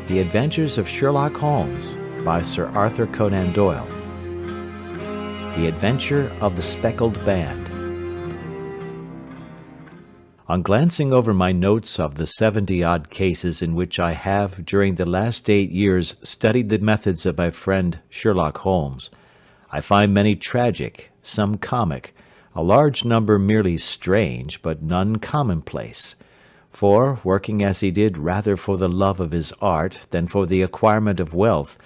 The Adventures of Sherlock Holmes by Sir Arthur Conan Doyle. The Adventure of the Speckled Band. On glancing over my notes of the 70-odd cases in which I have during the last 8 years studied the methods of my friend Sherlock Holmes, I find many tragic, some comic, a large number merely strange, but none commonplace. For, working as he did rather for the love of his art than for the acquirement of wealth,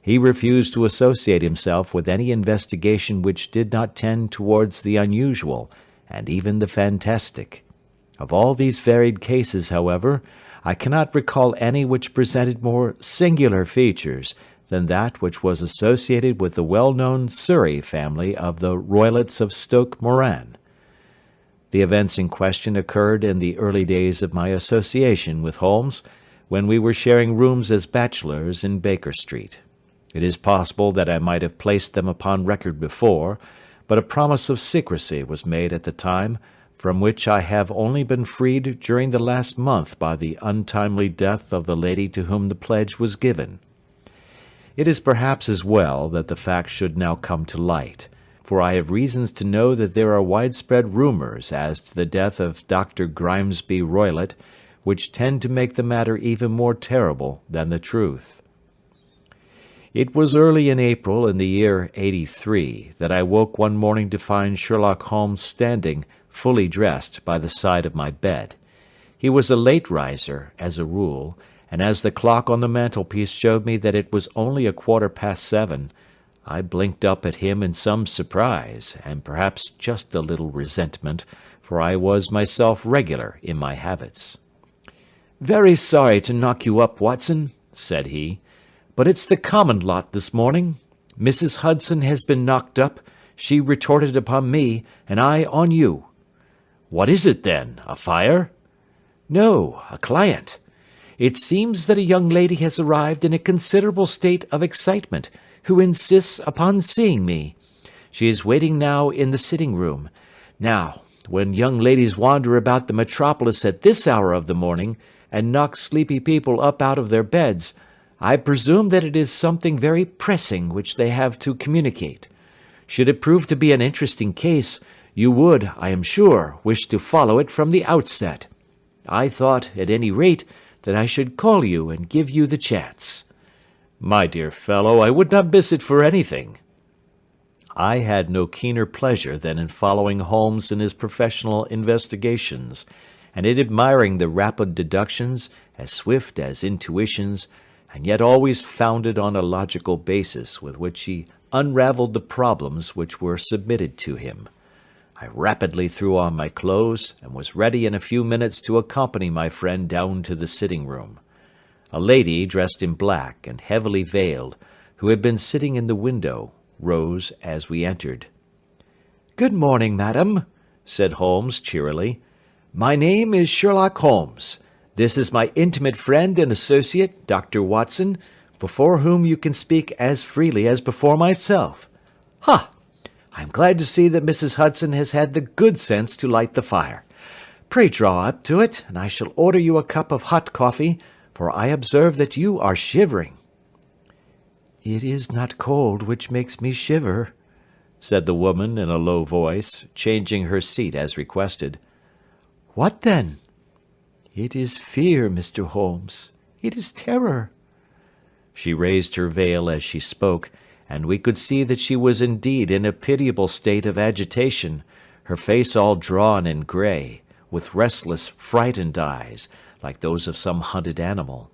he refused to associate himself with any investigation which did not tend towards the unusual, and even the fantastic. Of all these varied cases, however, I cannot recall any which presented more singular features than that which was associated with the well-known Surrey family of the Roylotts of Stoke Moran. The events in question occurred in the early days of my association with Holmes, when we were sharing rooms as bachelors in Baker Street. It is possible that I might have placed them upon record before, but a promise of secrecy was made at the time, from which I have only been freed during the last month by the untimely death of the lady to whom the pledge was given. It is perhaps as well that the fact should now come to light, for I have reasons to know that there are widespread rumours as to the death of Dr. Grimesby Roylott, which tend to make the matter even more terrible than the truth. It was early in April in the year '83 that I woke one morning to find Sherlock Holmes standing, fully dressed, by the side of my bed. He was a late riser, as a rule, and as the clock on the mantelpiece showed me that it was only 7:15, I blinked up at him in some surprise, and perhaps just a little resentment, for I was myself regular in my habits. "Very sorry to knock you up, Watson," said he, "but it's the common lot this morning. Mrs. Hudson has been knocked up, she retorted upon me, and I on you." "What is it, then? A fire?" "No, a client. It seems that a young lady has arrived in a considerable state of excitement, who insists upon seeing me. She is waiting now in the sitting-room. Now, when young ladies wander about the metropolis at this hour of the morning, and knock sleepy people up out of their beds, I presume that it is something very pressing which they have to communicate. Should it prove to be an interesting case, you would, I am sure, wish to follow it from the outset. I thought, at any rate, that I should call you and give you the chance." "My dear fellow, I would not miss it for anything." I had no keener pleasure than in following Holmes in his professional investigations, and in admiring the rapid deductions, as swift as intuitions, and yet always founded on a logical basis with which he unravelled the problems which were submitted to him. I rapidly threw on my clothes, and was ready in a few minutes to accompany my friend down to the sitting-room. A lady, dressed in black and heavily veiled, who had been sitting in the window, rose as we entered. "Good morning, madam," said Holmes cheerily. "My name is Sherlock Holmes. This is my intimate friend and associate, Dr. Watson, before whom you can speak as freely as before myself. Ha! I am glad to see that Mrs. Hudson has had the good sense to light the fire. Pray draw up to it, and I shall order you a cup of hot coffee, for I observe that you are shivering." "It is not cold which makes me shiver," said the woman in a low voice, changing her seat as requested. "What then?" "It is fear, Mr. Holmes. It is terror." She raised her veil as she spoke, and we could see that she was indeed in a pitiable state of agitation, her face all drawn and grey, with restless, frightened eyes, like those of some hunted animal.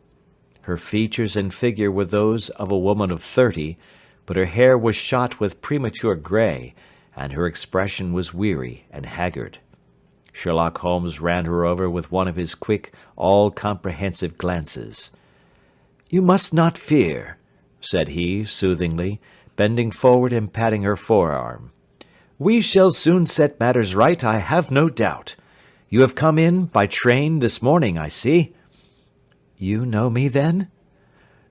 Her features and figure were those of a woman of 30, but her hair was shot with premature grey, and her expression was weary and haggard. Sherlock Holmes ran her over with one of his quick, all-comprehensive glances. "You must not fear," said he, soothingly, bending forward and patting her forearm. "We shall soon set matters right, I have no doubt. You have come in by train this morning, I see." "You know me, then?"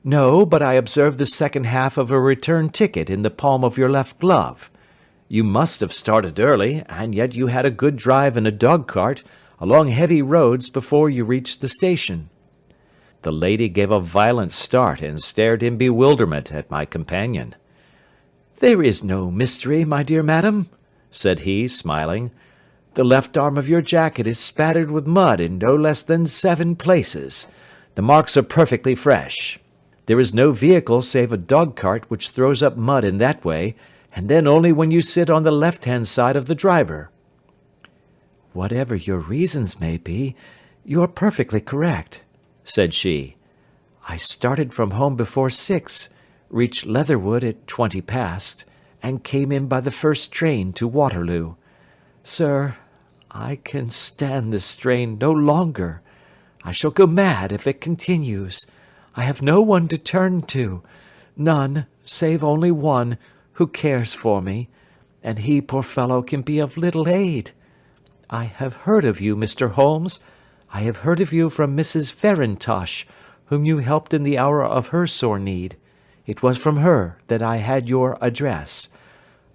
"No, but I observed the second half of a return ticket in the palm of your left glove. You must have started early, and yet you had a good drive in a dog-cart, along heavy roads, before you reached the station." The lady gave a violent start and stared in bewilderment at my companion. "There is no mystery, my dear madam," said he, smiling. "The left arm of your jacket is spattered with mud in no less than 7 places. The marks are perfectly fresh. There is no vehicle save a dog-cart which throws up mud in that way, and then only when you sit on the left-hand side of the driver." "Whatever your reasons may be, you are perfectly correct," said she. "I started from home before 6, reached Leatherwood at 20 past, and came in by the first train to Waterloo. Sir, I can stand this strain no longer. I shall go mad if it continues. I have no one to turn to, none, save only one, who cares for me, and he, poor fellow, can be of little aid. I have heard of you, Mr. Holmes. I have heard of you from Mrs. Farintosh, whom you helped in the hour of her sore need. It was from her that I had your address.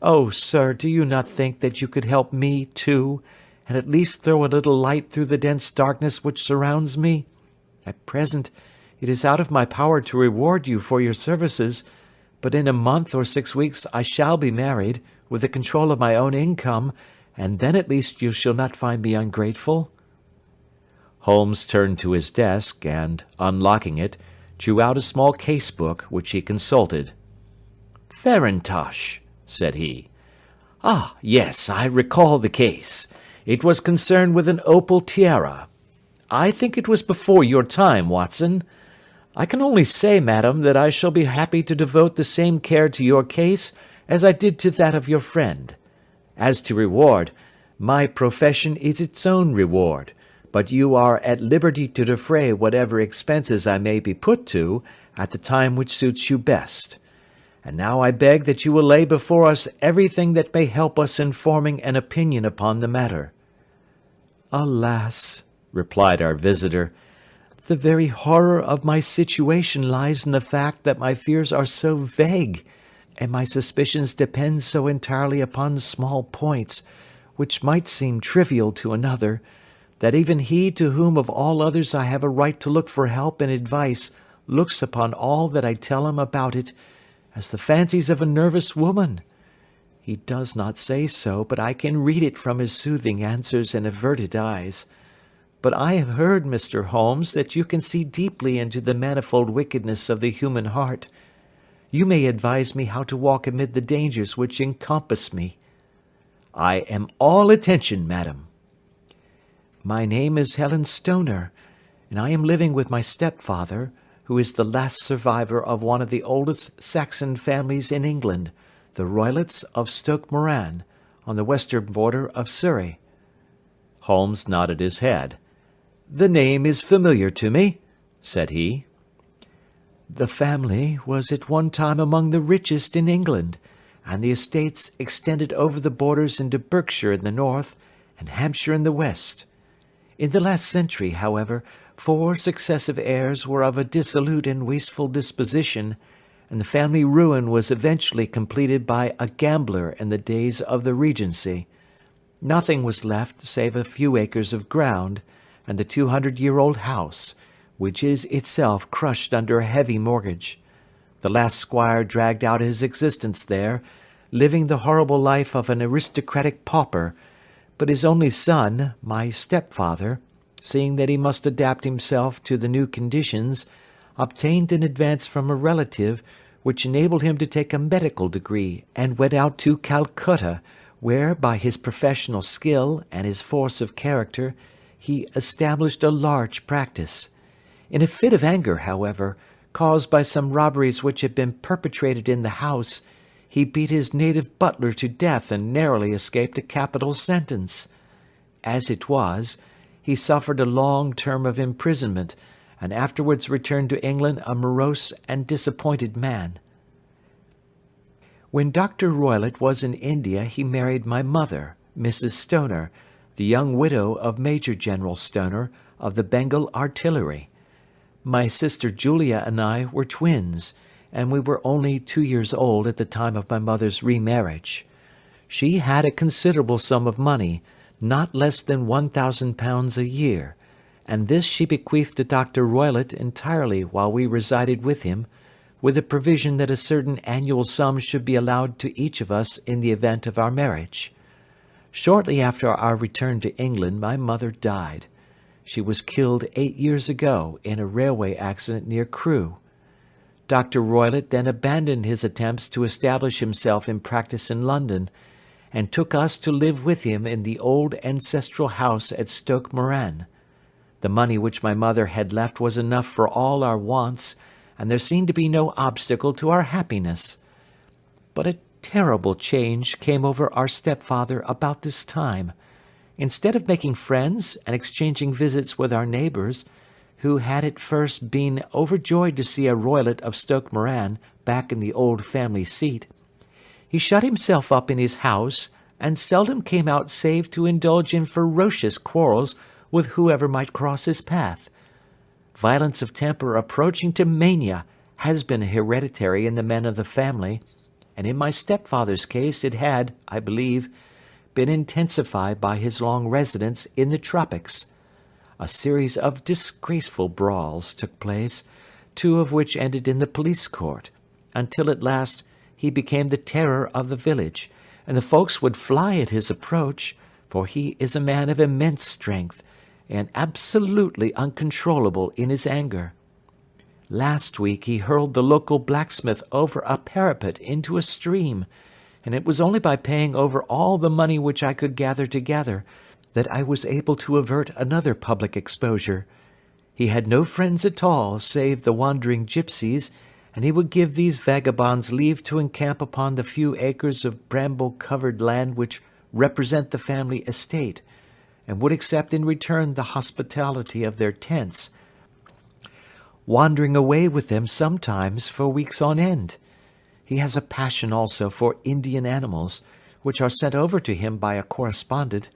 Oh, sir, do you not think that you could help me, too, and at least throw a little light through the dense darkness which surrounds me? At present, it is out of my power to reward you for your services, but in a month or 6 weeks I shall be married, with the control of my own income, and then at least you shall not find me ungrateful." Holmes turned to his desk, and, unlocking it, drew out a small case-book, which he consulted. "Farintosh," said he. "Ah, yes, I recall the case. It was concerned with an opal tiara. I think it was before your time, Watson. I can only say, madam, that I shall be happy to devote the same care to your case as I did to that of your friend. As to reward, my profession is its own reward, but you are at liberty to defray whatever expenses I may be put to at the time which suits you best. And now I beg that you will lay before us everything that may help us in forming an opinion upon the matter." "Alas," replied our visitor, "the very horror of my situation lies in the fact that my fears are so vague, and my suspicions depend so entirely upon small points, which might seem trivial to another, that even he to whom of all others I have a right to look for help and advice looks upon all that I tell him about it as the fancies of a nervous woman. He does not say so, but I can read it from his soothing answers and averted eyes. But I have heard, Mr. Holmes, that you can see deeply into the manifold wickedness of the human heart. You may advise me how to walk amid the dangers which encompass me." "I am all attention, madam." "My name is Helen Stoner, and I am living with my stepfather, who is the last survivor of one of the oldest Saxon families in England, the Roylotts of Stoke Moran, on the western border of Surrey." Holmes nodded his head. "The name is familiar to me," said he. "The family was at one time among the richest in England, and the estates extended over the borders into Berkshire in the north and Hampshire in the west. In the last century, however, 4 successive heirs were of a dissolute and wasteful disposition, and the family ruin was eventually completed by a gambler in the days of the Regency. Nothing was left save a few acres of ground, and the 200-year-old house, which is itself crushed under a heavy mortgage. The last squire dragged out his existence there, living the horrible life of an aristocratic pauper, but his only son, my stepfather, seeing that he must adapt himself to the new conditions, obtained an advance from a relative which enabled him to take a medical degree, and went out to Calcutta, where, by his professional skill and his force of character, he established a large practice. In a fit of anger, however, caused by some robberies which had been perpetrated in the house, he beat his native butler to death and narrowly escaped a capital sentence. As it was, he suffered a long term of imprisonment, and afterwards returned to England a morose and disappointed man. When Dr. Roylott was in India, he married my mother, Mrs. Stoner, the young widow of Major General Stoner of the Bengal Artillery. My sister Julia and I were twins, and we were only 2 years old at the time of my mother's remarriage. She had a considerable sum of money, not less than £1,000 a year, and this she bequeathed to Dr. Roylott entirely while we resided with him, with the provision that a certain annual sum should be allowed to each of us in the event of our marriage. Shortly after our return to England, my mother died. She was killed 8 years ago in a railway accident near Crewe. Dr. Roylott then abandoned his attempts to establish himself in practice in London, and took us to live with him in the old ancestral house at Stoke Moran. The money which my mother had left was enough for all our wants, and there seemed to be no obstacle to our happiness. But a terrible change came over our stepfather about this time. Instead of making friends and exchanging visits with our neighbours, who had at first been overjoyed to see a Roylott of Stoke Moran back in the old family seat, he shut himself up in his house, and seldom came out save to indulge in ferocious quarrels with whoever might cross his path. Violence of temper approaching to mania has been hereditary in the men of the family, and in my stepfather's case it had, I believe, been intensified by his long residence in the tropics. A series of disgraceful brawls took place, 2 of which ended in the police court, until at last he became the terror of the village, and the folks would fly at his approach, for he is a man of immense strength, and absolutely uncontrollable in his anger. Last week he hurled the local blacksmith over a parapet into a stream, and it was only by paying over all the money which I could gather together that I was able to avert another public exposure. He had no friends at all save the wandering gipsies, and he would give these vagabonds leave to encamp upon the few acres of bramble-covered land which represent the family estate, and would accept in return the hospitality of their tents, wandering away with them sometimes for weeks on end. He has a passion also for Indian animals, which are sent over to him by a correspondent,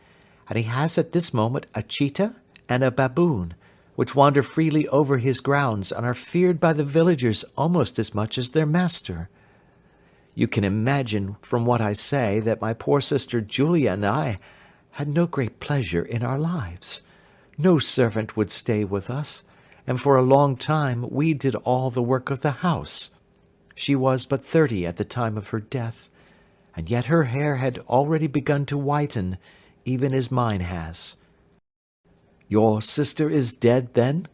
and he has at this moment a cheetah and a baboon, which wander freely over his grounds and are feared by the villagers almost as much as their master. You can imagine from what I say that my poor sister Julia and I had no great pleasure in our lives. No servant would stay with us, and for a long time we did all the work of the house. She was but 30 at the time of her death, and yet her hair had already begun to whiten, even as mine has. Your sister is dead, then?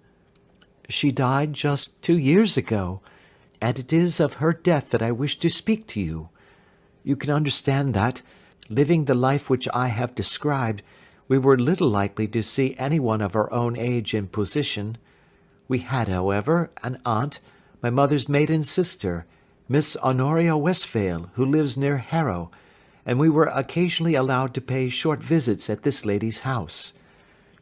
She died just 2 years ago, and it is of her death that I wish to speak to you. You can understand that, living the life which I have described, we were little likely to see anyone of our own age and position. We had, however, an aunt, my mother's maiden sister, Miss Honoria Westphale, who lives near Harrow, and we were occasionally allowed to pay short visits at this lady's house.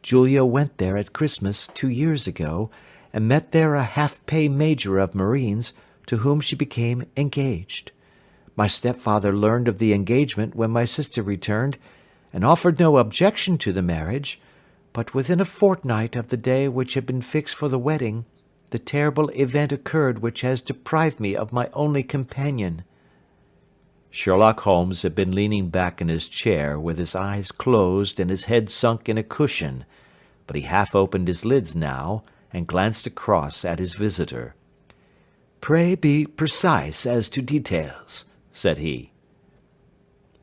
Julia went there at Christmas 2 years ago, and met there a half-pay major of marines, to whom she became engaged. My stepfather learned of the engagement when my sister returned, and offered no objection to the marriage, but within a fortnight of the day which had been fixed for the wedding, the terrible event occurred which has deprived me of my only companion." Sherlock Holmes had been leaning back in his chair with his eyes closed and his head sunk in a cushion, but he half opened his lids now and glanced across at his visitor. "Pray be precise as to details," said he.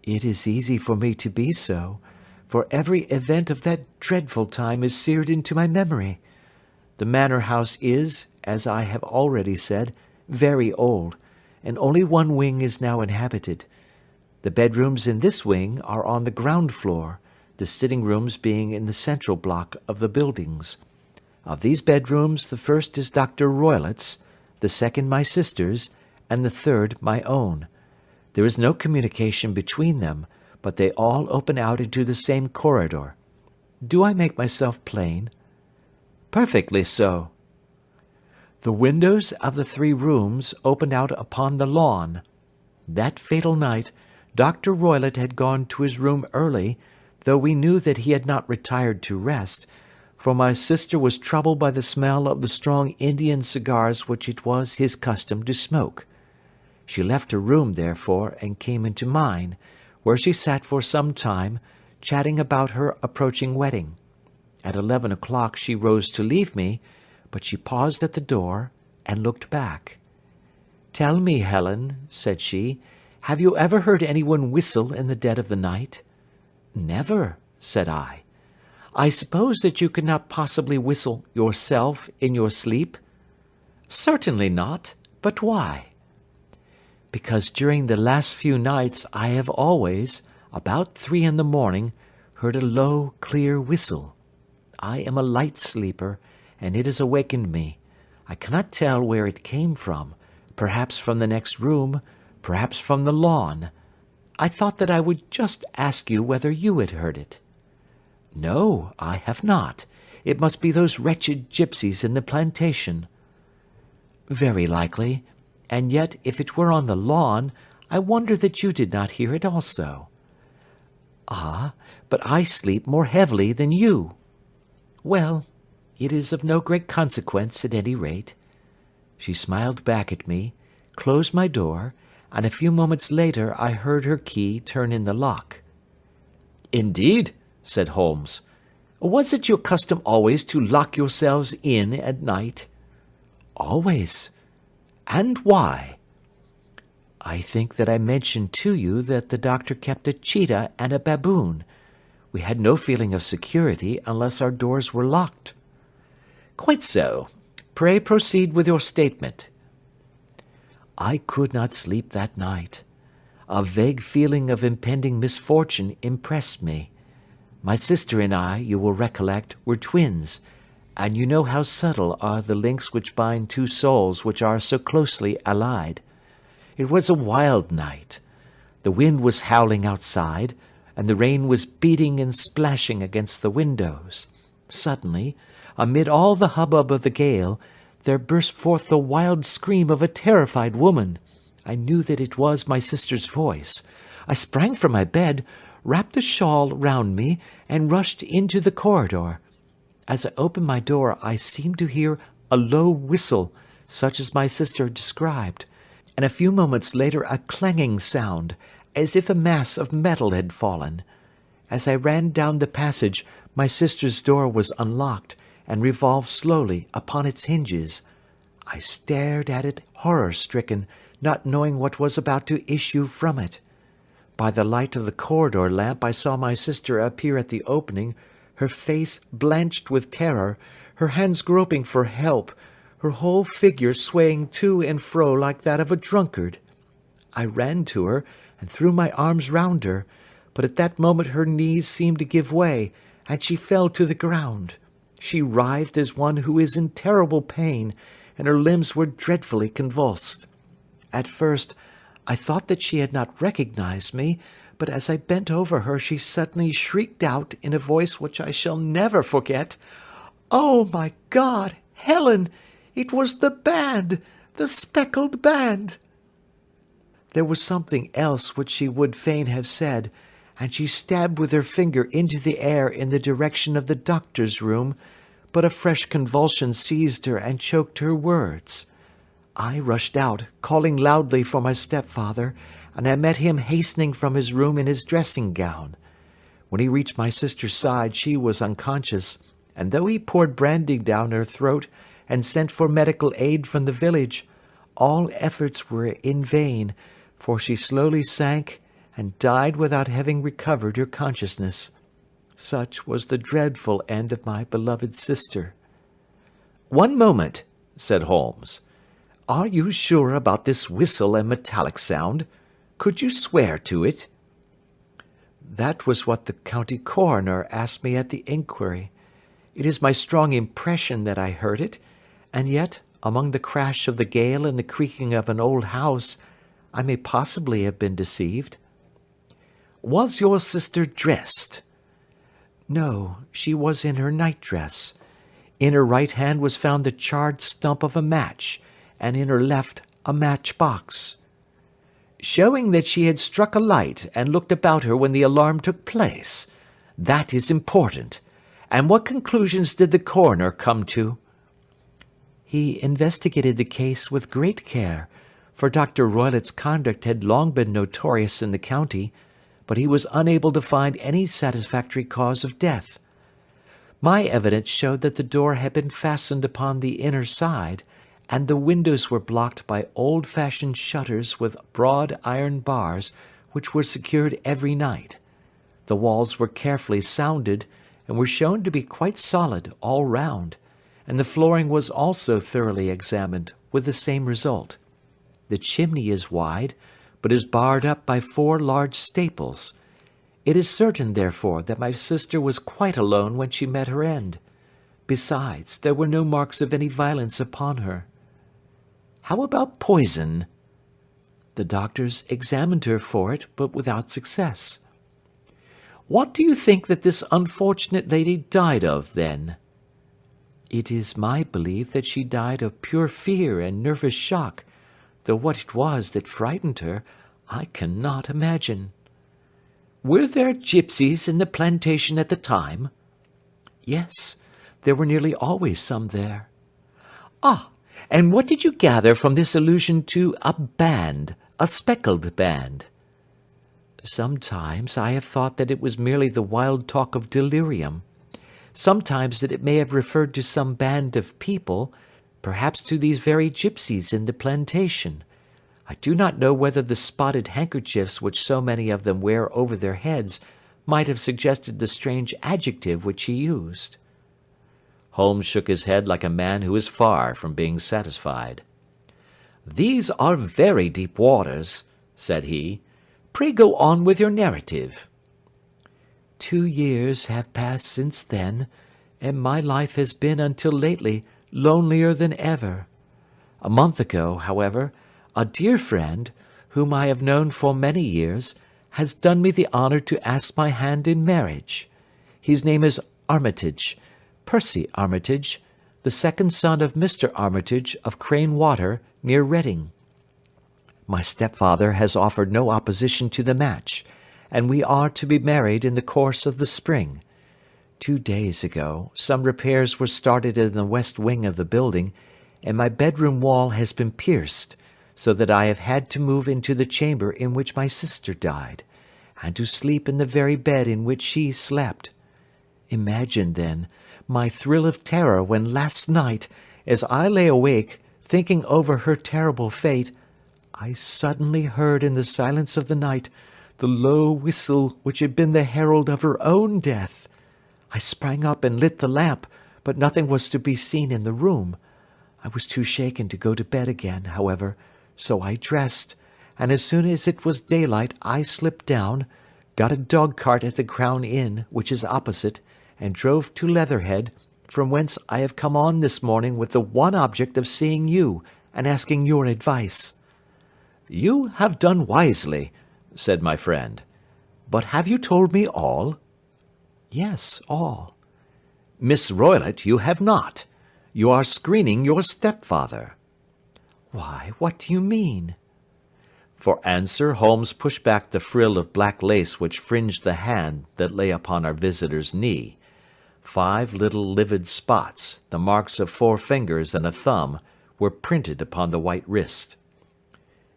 "It is easy for me to be so, for every event of that dreadful time is seared into my memory. The manor house is, as I have already said, very old, and only one wing is now inhabited. The bedrooms in this wing are on the ground floor, the sitting rooms being in the central block of the buildings. Of these bedrooms, the first is Dr. Roylott's, the second my sister's, and the third my own. There is no communication between them, but they all open out into the same corridor. Do I make myself plain?" "Perfectly so." "The windows of the 3 rooms opened out upon the lawn. That fatal night, Dr. Roylott had gone to his room early, though we knew that he had not retired to rest, for my sister was troubled by the smell of the strong Indian cigars which it was his custom to smoke. She left her room, therefore, and came into mine, where she sat for some time, chatting about her approaching wedding. At 11 o'clock she rose to leave me, but she paused at the door and looked back. "Tell me, Helen," said she, "have you ever heard anyone whistle in the dead of the night?" "Never," said I. "I suppose that you could not possibly whistle yourself in your sleep?" "Certainly not. But why?" "Because during the last few nights I have always, about 3 in the morning, heard a low, clear whistle. I am a light sleeper, and it has awakened me. I cannot tell where it came from, perhaps from the next room, perhaps from the lawn. I thought that I would just ask you whether you had heard it." "No, I have not. It must be those wretched gipsies in the plantation." "Very likely, and yet if it were on the lawn, I wonder that you did not hear it also." "Ah, but I sleep more heavily than you." "Well, it is of no great consequence at any rate." She smiled back at me, closed my door, and a few moments later I heard her key turn in the lock. "Indeed," said Holmes. "Was it your custom always to lock yourselves in at night?" "Always." "And why?" "I think that I mentioned to you that the doctor kept a cheetah and a baboon. We had no feeling of security unless our doors were locked." "Quite so. Pray proceed with your statement." "I could not sleep that night. A vague feeling of impending misfortune impressed me. My sister and I, you will recollect, were twins, and you know how subtle are the links which bind two souls which are so closely allied. It was a wild night. The wind was howling outside, and the rain was beating and splashing against the windows. Suddenly, amid all the hubbub of the gale, there burst forth the wild scream of a terrified woman. I knew that it was my sister's voice. I sprang from my bed, wrapped a shawl round me, and rushed into the corridor. As I opened my door, I seemed to hear a low whistle, such as my sister described, and a few moments later a clanging sound, as if a mass of metal had fallen. As I ran down the passage, my sister's door was unlocked, and revolved slowly upon its hinges. I stared at it horror-stricken, not knowing what was about to issue from it. By the light of the corridor lamp I saw my sister appear at the opening, her face blanched with terror, her hands groping for help, her whole figure swaying to and fro like that of a drunkard. I ran to her, and threw my arms round her, but at that moment her knees seemed to give way, and she fell to the ground. She writhed as one who is in terrible pain, and her limbs were dreadfully convulsed. At first, I thought that she had not recognized me, but as I bent over her she suddenly shrieked out in a voice which I shall never forget, "Oh, my God, Helen! It was the band! The speckled band!" There was something else which she would fain have said, and she stabbed with her finger into the air in the direction of the doctor's room, but a fresh convulsion seized her and choked her words. I rushed out, calling loudly for my stepfather, and I met him hastening from his room in his dressing-gown. When he reached my sister's side, she was unconscious, and though he poured brandy down her throat and sent for medical aid from the village, all efforts were in vain, for she slowly sank and died without having recovered her consciousness. Such was the dreadful end of my beloved sister. "One moment," said Holmes. "Are you sure about this whistle and metallic sound? Could you swear to it?" "That was what the county coroner asked me at the inquiry. It is my strong impression that I heard it, and yet, among the crash of the gale and the creaking of an old house, I may possibly have been deceived." "Was your sister dressed?" "No, she was in her night-dress. In her right hand was found the charred stump of a match, and in her left a match-box." "Showing that she had struck a light and looked about her when the alarm took place. That is important. And what conclusions did the coroner come to?" "He investigated the case with great care, for Dr. Roylott's conduct had long been notorious in the county, but he was unable to find any satisfactory cause of death. My evidence showed that the door had been fastened upon the inner side, and the windows were blocked by old-fashioned shutters with broad iron bars, which were secured every night. The walls were carefully sounded, and were shown to be quite solid all round, and the flooring was also thoroughly examined, with the same result. The chimney is wide, but is barred up by 4 large staples. It is certain, therefore, that my sister was quite alone when she met her end. Besides, there were no marks of any violence upon her. How about poison? The doctors examined her for it, but without success. What do you think that this unfortunate lady died of, then? It is my belief that she died of pure fear and nervous shock, though what it was that frightened her, I cannot imagine. Were there gipsies in the plantation at the time? Yes, there were nearly always some there. Ah, and what did you gather from this allusion to a band, a speckled band? Sometimes I have thought that it was merely the wild talk of delirium. Sometimes that it may have referred to some band of people, perhaps to these very gipsies in the plantation. I do not know whether the spotted handkerchiefs which so many of them wear over their heads might have suggested the strange adjective which he used. Holmes shook his head like a man who is far from being satisfied. "These are very deep waters," said he. "Pray go on with your narrative." 2 years have passed since then, and my life has been until lately lonelier than ever. A month ago, however, a dear friend, whom I have known for many years, has done me the honour to ask my hand in marriage. His name is Armitage, Percy Armitage, the second son of Mr. Armitage of Crane Water, near Reading. My stepfather has offered no opposition to the match, and we are to be married in the course of the spring. 2 days ago, some repairs were started in the west wing of the building, and my bedroom wall has been pierced, so that I have had to move into the chamber in which my sister died, and to sleep in the very bed in which she slept. Imagine, then, my thrill of terror when last night, as I lay awake, thinking over her terrible fate, I suddenly heard in the silence of the night the low whistle which had been the herald of her own death. I sprang up and lit the lamp, but nothing was to be seen in the room. I was too shaken to go to bed again, however, so I dressed, and as soon as it was daylight I slipped down, got a dog-cart at the Crown Inn, which is opposite, and drove to Leatherhead, from whence I have come on this morning with the one object of seeing you and asking your advice." "You have done wisely," said my friend. "But have you told me all?" "Yes, all." "Miss Roylott, you have not. You are screening your stepfather." "Why, what do you mean?" For answer, Holmes pushed back the frill of black lace which fringed the hand that lay upon our visitor's knee. 5 little livid spots, the marks of 4 fingers and a thumb, were printed upon the white wrist.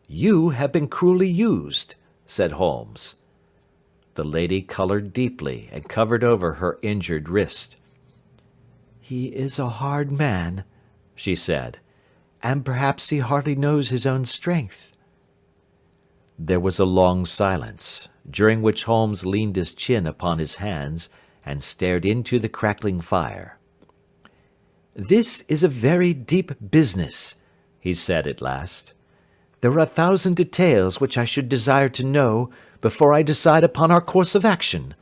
"You have been cruelly used," said Holmes. The lady coloured deeply and covered over her injured wrist. "He is a hard man," she said, "and perhaps he hardly knows his own strength." There was a long silence, during which Holmes leaned his chin upon his hands and stared into the crackling fire. "This is a very deep business," he said at last. "There are 1,000 details which I should desire to know before I decide upon our course of action.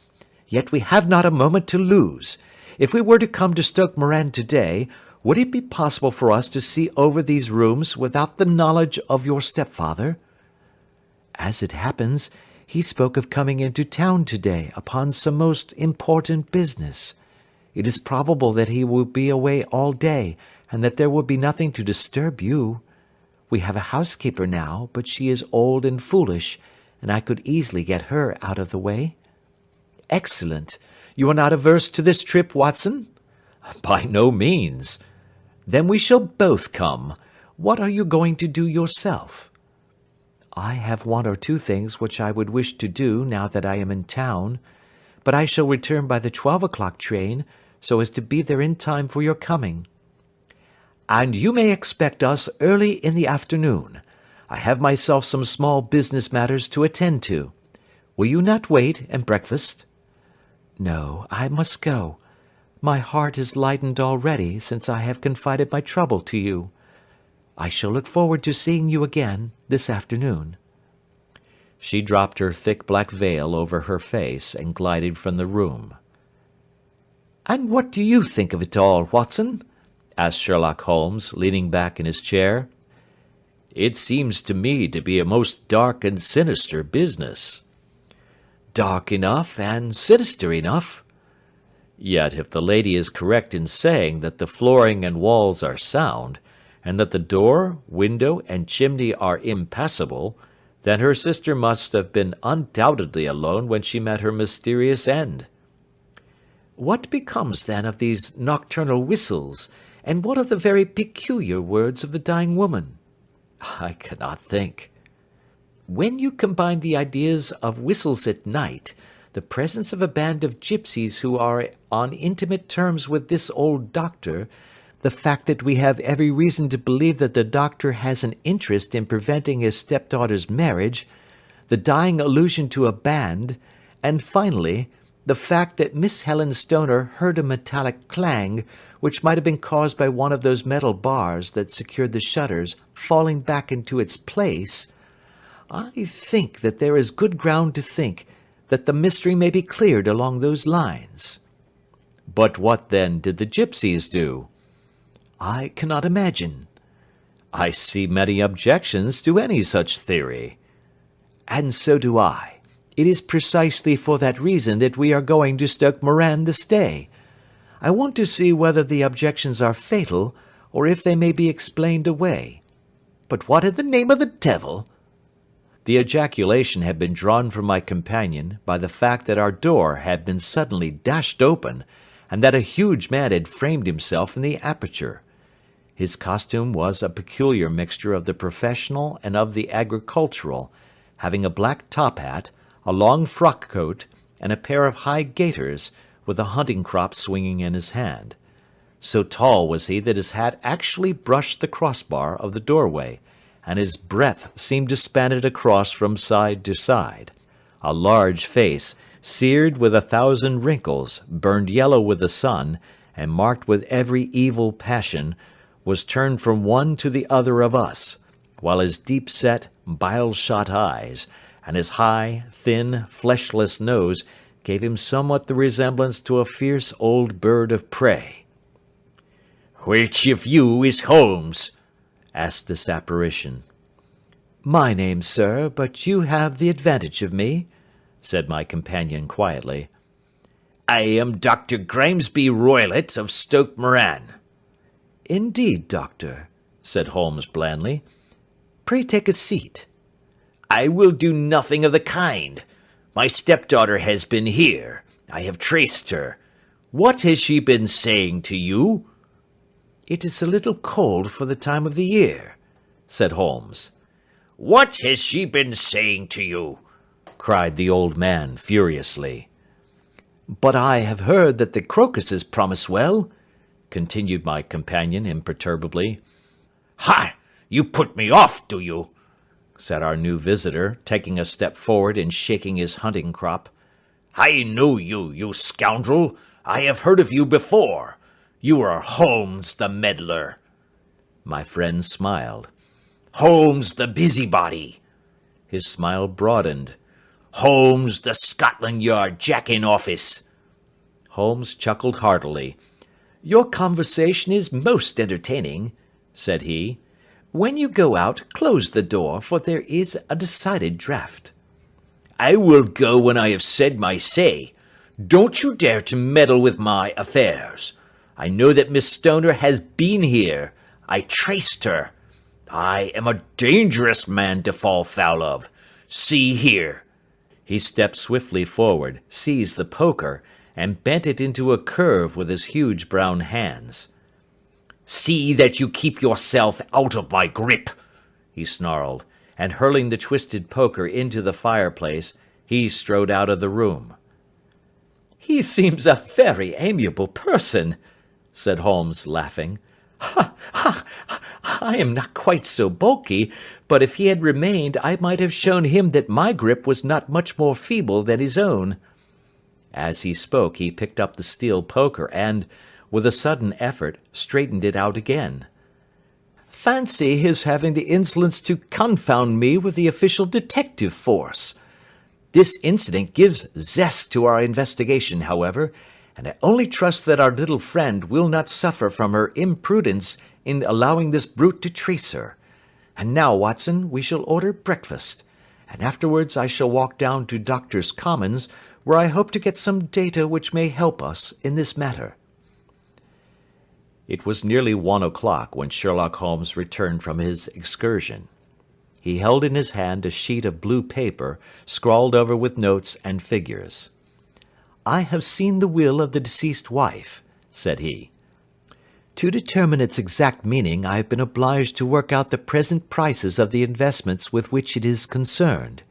Yet we have not a moment to lose. If we were to come to Stoke Moran today, would it be possible for us to see over these rooms without the knowledge of your stepfather?" "As it happens, he spoke of coming into town today upon some most important business. It is probable that he will be away all day, and that there will be nothing to disturb you. We have a housekeeper now, but she is old and foolish, and I could easily get her out of the way." "Excellent. You are not averse to this trip, Watson?" "By no means." "Then we shall both come. What are you going to do yourself?" "I have 1 or 2 things which I would wish to do now that I am in town, but I shall return by the 12 o'clock train, so as to be there in time for your coming. And you may expect us early in the afternoon. I have myself some small business matters to attend to. Will you not wait and breakfast? No, I must go. My heart is lightened already since I have confided my trouble to you. I shall look forward to seeing you again this afternoon. She dropped her thick black veil over her face and glided from the room. And what do you think of it all, Watson? Asked Sherlock Holmes, leaning back in his chair. It seems to me to be a most dark and sinister business. Dark enough and sinister enough. Yet if the lady is correct in saying that the flooring and walls are sound, and that the door, window, and chimney are impassable, then her sister must have been undoubtedly alone when she met her mysterious end. What becomes then of these nocturnal whistles, and what of the very peculiar words of the dying woman? I cannot think. When you combine the ideas of whistles at night, the presence of a band of gypsies who are on intimate terms with this old doctor, the fact that we have every reason to believe that the doctor has an interest in preventing his stepdaughter's marriage, the dying allusion to a band, and finally, the fact that Miss Helen Stoner heard a metallic clang, which might have been caused by one of those metal bars that secured the shutters falling back into its place, I think that there is good ground to think that the mystery may be cleared along those lines. But what then did the gypsies do? I cannot imagine. I see many objections to any such theory. And so do I. It is precisely for that reason that we are going to Stoke Moran this day. I want to see whether the objections are fatal, or if they may be explained away. But what in the name of the devil? The ejaculation had been drawn from my companion by the fact that our door had been suddenly dashed open, and that a huge man had framed himself in the aperture. His costume was a peculiar mixture of the professional and of the agricultural, having a black top hat, a long frock coat, and a pair of high gaiters, with a hunting crop swinging in his hand. So tall was he that his hat actually brushed the crossbar of the doorway, and his breadth seemed to span it across from side to side. A large face, seared with 1,000 wrinkles, burned yellow with the sun, and marked with every evil passion, was turned from one to the other of us, while his deep-set, bile-shot eyes, and his high, thin, fleshless nose gave him somewhat the resemblance to a fierce old bird of prey. "Which of you is Holmes?" asked this apparition. "My name, sir, but you have the advantage of me," said my companion quietly. "I am Dr. Grimesby Roylott of Stoke Moran." "Indeed, doctor," said Holmes blandly. "Pray take a seat." "I will do nothing of the kind. My stepdaughter has been here. I have traced her. What has she been saying to you?" "It is a little cold for the time of the year," said Holmes. "What has she been saying to you?" cried the old man furiously. "But I have heard that the crocuses promise well," continued my companion imperturbably. "Ha! You put me off, do you?" said our new visitor, taking a step forward and shaking his hunting crop. "I know you, you scoundrel. I have heard of you before. You are Holmes the meddler." My friend smiled. "Holmes the busybody." His smile broadened. "Holmes the Scotland Yard Jack-in-Office." Holmes chuckled heartily. "Your conversation is most entertaining," said he. "When you go out, close the door, for there is a decided draught." "I will go when I have said my say. Don't you dare to meddle with my affairs. I know that Miss Stoner has been here. I traced her. I am a dangerous man to fall foul of. See here." He stepped swiftly forward, seized the poker, and bent it into a curve with his huge brown hands. "See that you keep yourself out of my grip," he snarled, and hurling the twisted poker into the fireplace, he strode out of the room. He seems a very amiable person," said Holmes, laughing. "Ha, ha! I am not quite so bulky, but if he had remained I might have shown him that my grip was not much more feeble than his own." As he spoke he picked up the steel poker and, with a sudden effort, straightened it out again. "Fancy his having the insolence to confound me with the official detective force! This incident gives zest to our investigation, however, and I only trust that our little friend will not suffer from her imprudence in allowing this brute to trace her. And now, Watson, we shall order breakfast, and afterwards I shall walk down to Doctors' Commons, where I hope to get some data which may help us in this matter." It was nearly 1 o'clock when Sherlock Holmes returned from his excursion. He held in his hand a sheet of blue paper, scrawled over with notes and figures. "I have seen the will of the deceased wife," said he. "To determine its exact meaning I have been obliged to work out the present prices of the investments with which it is concerned.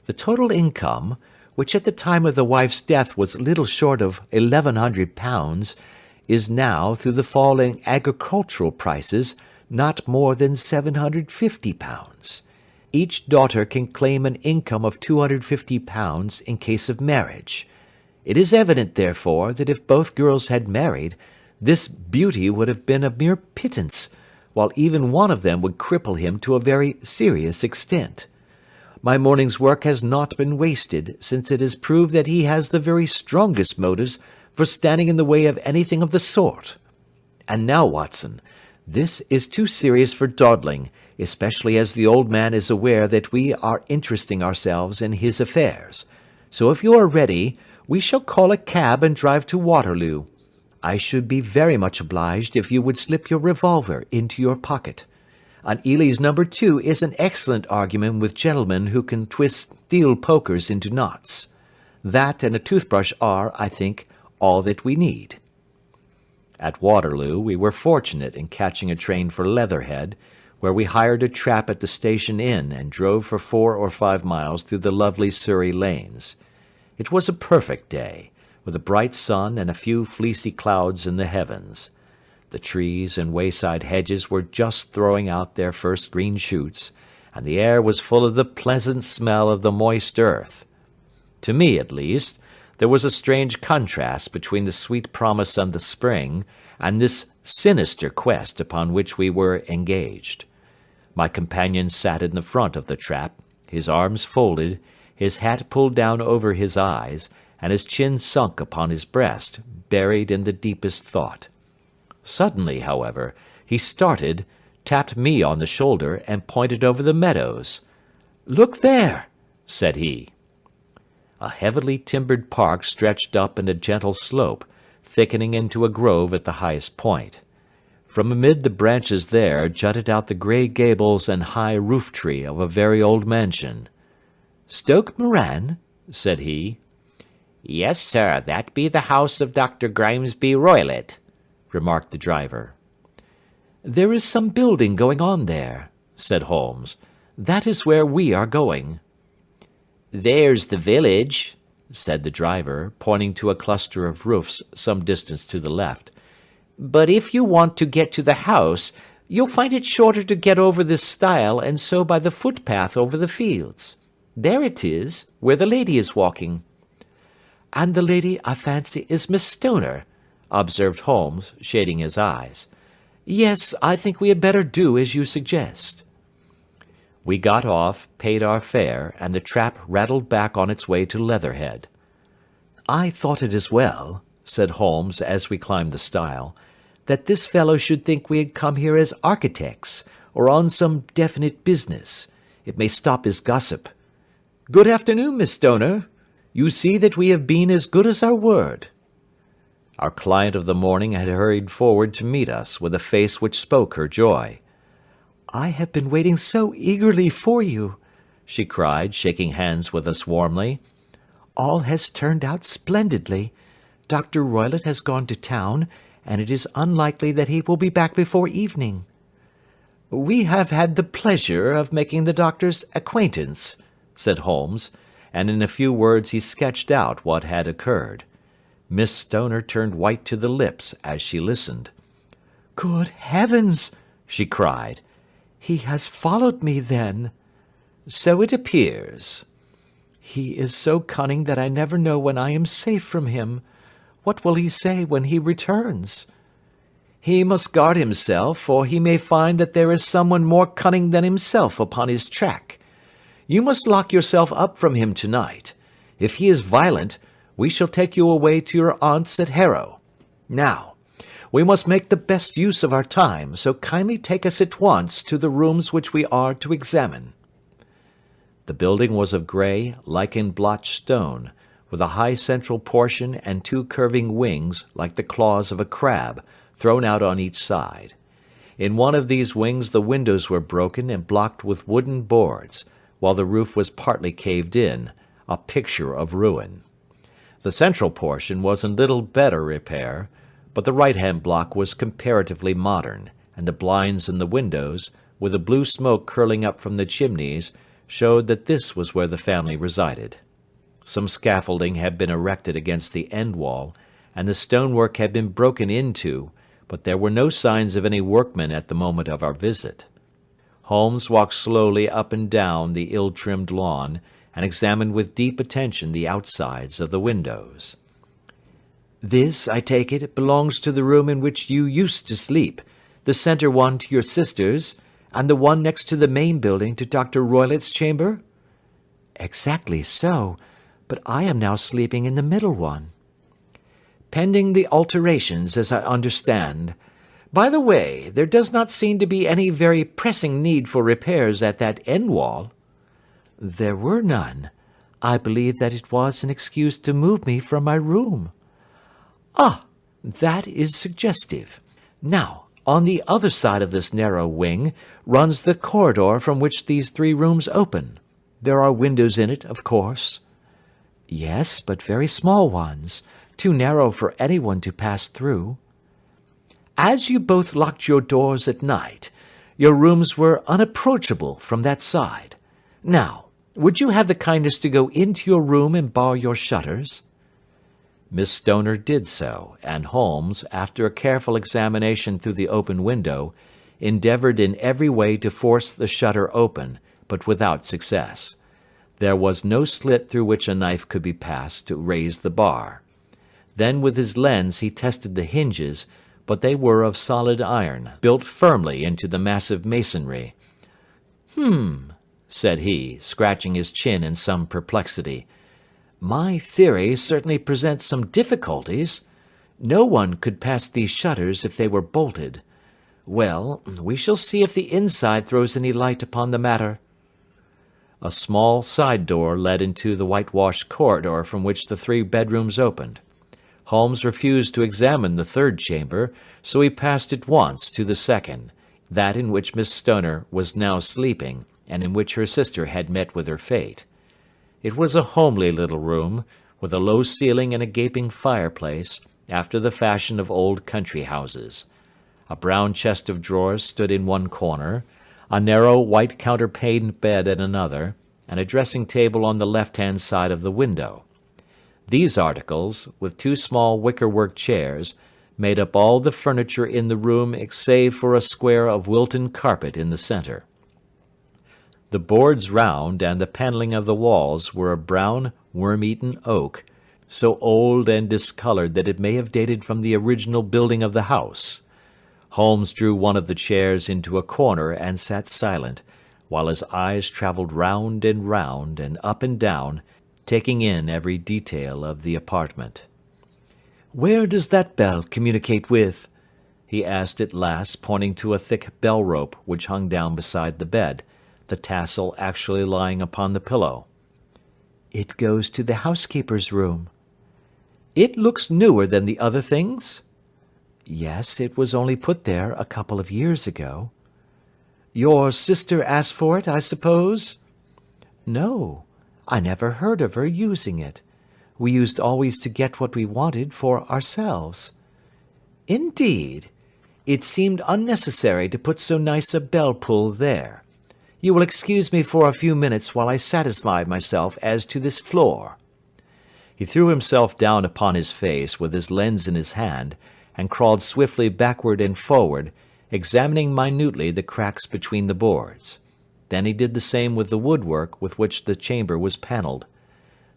The total income, which at the time of the wife's death was little short of £1,100, is now, through the fall in agricultural prices, not more than £750. Each daughter can claim an income of £250 in case of marriage. It is evident, therefore, that if both girls had married, this beauty would have been a mere pittance, while even one of them would cripple him to a very serious extent. My morning's work has not been wasted, since it has proved that he has the very strongest motives for standing in the way of anything of the sort. And now, Watson, this is too serious for dawdling, especially as the old man is aware that we are interesting ourselves in his affairs. So if you are ready, we shall call a cab and drive to Waterloo. I should be very much obliged if you would slip your revolver into your pocket. An Ely's No. 2 is an excellent argument with gentlemen who can twist steel pokers into knots. That and a toothbrush are, I think, all that we need." At Waterloo we were fortunate in catching a train for Leatherhead, where we hired a trap at the station inn and drove for 4 or 5 miles through the lovely Surrey lanes. It was a perfect day, with a bright sun and a few fleecy clouds in the heavens. The trees and wayside hedges were just throwing out their first green shoots, and the air was full of the pleasant smell of the moist earth. To me, at least, there was a strange contrast between the sweet promise of the spring and this sinister quest upon which we were engaged. My companion sat in the front of the trap, his arms folded, his hat pulled down over his eyes, and his chin sunk upon his breast, buried in the deepest thought. Suddenly, however, he started, tapped me on the shoulder, and pointed over the meadows. "Look there," said he. A heavily timbered park stretched up in a gentle slope, thickening into a grove at the highest point. From amid the branches there jutted out the grey gables and high roof-tree of a very old mansion. "Stoke Moran?" said he. "Yes, sir, that be the house of Dr. Grimesby Roylott," remarked the driver. "There is some building going on there," said Holmes. "That is where we are going." "There's the village," said the driver, pointing to a cluster of roofs some distance to the left. "But if you want to get to the house, you'll find it shorter to get over this stile and so by the footpath over the fields. There it is, where the lady is walking." "And the lady, I fancy, is Miss Stoner," observed Holmes, shading his eyes. "Yes, I think we had better do as you suggest." We got off, paid our fare, and the trap rattled back on its way to Leatherhead. "I thought it as well," said Holmes as we climbed the stile, "that this fellow should think we had come here as architects, or on some definite business. It may stop his gossip. Good afternoon, Miss Stoner. You see that we have been as good as our word." Our client of the morning had hurried forward to meet us with a face which spoke her joy. "I have been waiting so eagerly for you," she cried, shaking hands with us warmly. "All has turned out splendidly. Dr. Roylott has gone to town, and it is unlikely that he will be back before evening." "We have had the pleasure of making the doctor's acquaintance," said Holmes, and in a few words he sketched out what had occurred. Miss Stoner turned white to the lips as she listened. "Good heavens!" she cried. "He has followed me, then?" "So it appears." "He is so cunning that I never know when I am safe from him. What will he say when he returns?" "He must guard himself, for he may find that there is someone more cunning than himself upon his track. You must lock yourself up from him tonight. If he is violent, we shall take you away to your aunt's at Harrow. Now, we must make the best use of our time, so kindly take us at once to the rooms which we are to examine." The building was of grey, lichen-blotched stone, with a high central portion and two curving wings like the claws of a crab, thrown out on each side. In one of these wings the windows were broken and blocked with wooden boards, while the roof was partly caved in, a picture of ruin. The central portion was in little better repair, but the right-hand block was comparatively modern, and the blinds in the windows, with the blue smoke curling up from the chimneys, showed that this was where the family resided. Some scaffolding had been erected against the end wall, and the stonework had been broken into, but there were no signs of any workmen at the moment of our visit. Holmes walked slowly up and down the ill-trimmed lawn, and examined with deep attention the outsides of the windows. "This, I take it, belongs to the room in which you used to sleep, the centre one to your sister's, and the one next to the main building to Dr. Roylott's chamber?" "Exactly so, but I am now sleeping in the middle one." "Pending the alterations, as I understand. By the way, there does not seem to be any very pressing need for repairs at that end wall." "There were none. I believe that it was an excuse to move me from my room." "Ah, that is suggestive. Now, on the other side of this narrow wing runs the corridor from which these three rooms open. There are windows in it, of course." "Yes, but very small ones, too narrow for anyone to pass through." "As you both locked your doors at night, your rooms were unapproachable from that side. Now, would you have the kindness to go into your room and bar your shutters?" Miss Stoner did so, and Holmes, after a careful examination through the open window, endeavoured in every way to force the shutter open, but without success. There was no slit through which a knife could be passed to raise the bar. Then with his lens he tested the hinges, but they were of solid iron, built firmly into the massive masonry. Said he, scratching his chin in some perplexity. "My theory certainly presents some difficulties. No one could pass these shutters if they were bolted. Well, we shall see if the inside throws any light upon the matter." A small side door led into the whitewashed corridor from which the three bedrooms opened. Holmes refused to examine the third chamber, so he passed at once to the second, that in which Miss Stoner was now sleeping, and in which her sister had met with her fate. It was a homely little room, with a low ceiling and a gaping fireplace, after the fashion of old country houses. A brown chest of drawers stood in one corner, a narrow white counterpaned bed in another, and a dressing-table on the left-hand side of the window. These articles, with two small wicker-work chairs, made up all the furniture in the room save for a square of Wilton carpet in the centre. The boards round and the panelling of the walls were of brown, worm-eaten oak, so old and discoloured that it may have dated from the original building of the house. Holmes drew one of the chairs into a corner and sat silent, while his eyes travelled round and up and down, taking in every detail of the apartment. "Where does that bell communicate with?" he asked at last, pointing to a thick bell-rope which hung down beside the bed, the tassel actually lying upon the pillow. "It goes to the housekeeper's room." "It looks newer than the other things?" "Yes, it was only put there a couple of years ago." "Your sister asked for it, I suppose?" "No, I never heard of her using it. We used always to get what we wanted for ourselves." "Indeed? It seemed unnecessary to put so nice a bell-pull there. You will excuse me for a few minutes while I satisfy myself as to this floor." He threw himself down upon his face with his lens in his hand, and crawled swiftly backward and forward, examining minutely the cracks between the boards. Then he did the same with the woodwork with which the chamber was panelled.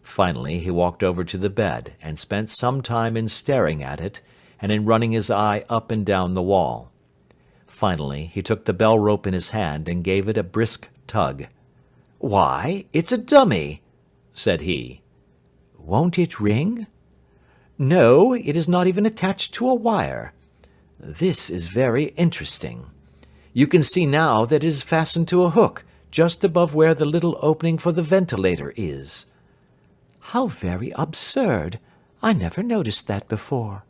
Finally he walked over to the bed, and spent some time in staring at it, and in running his eye up and down the wall. Finally he took the bell-rope in his hand, and gave it a brisk tug. "Why, it's a dummy," said he. "Won't it ring?" "No, it is not even attached to a wire. This is very interesting. You can see now that it is fastened to a hook, just above where the little opening for the ventilator is." "How very absurd! I never noticed that before."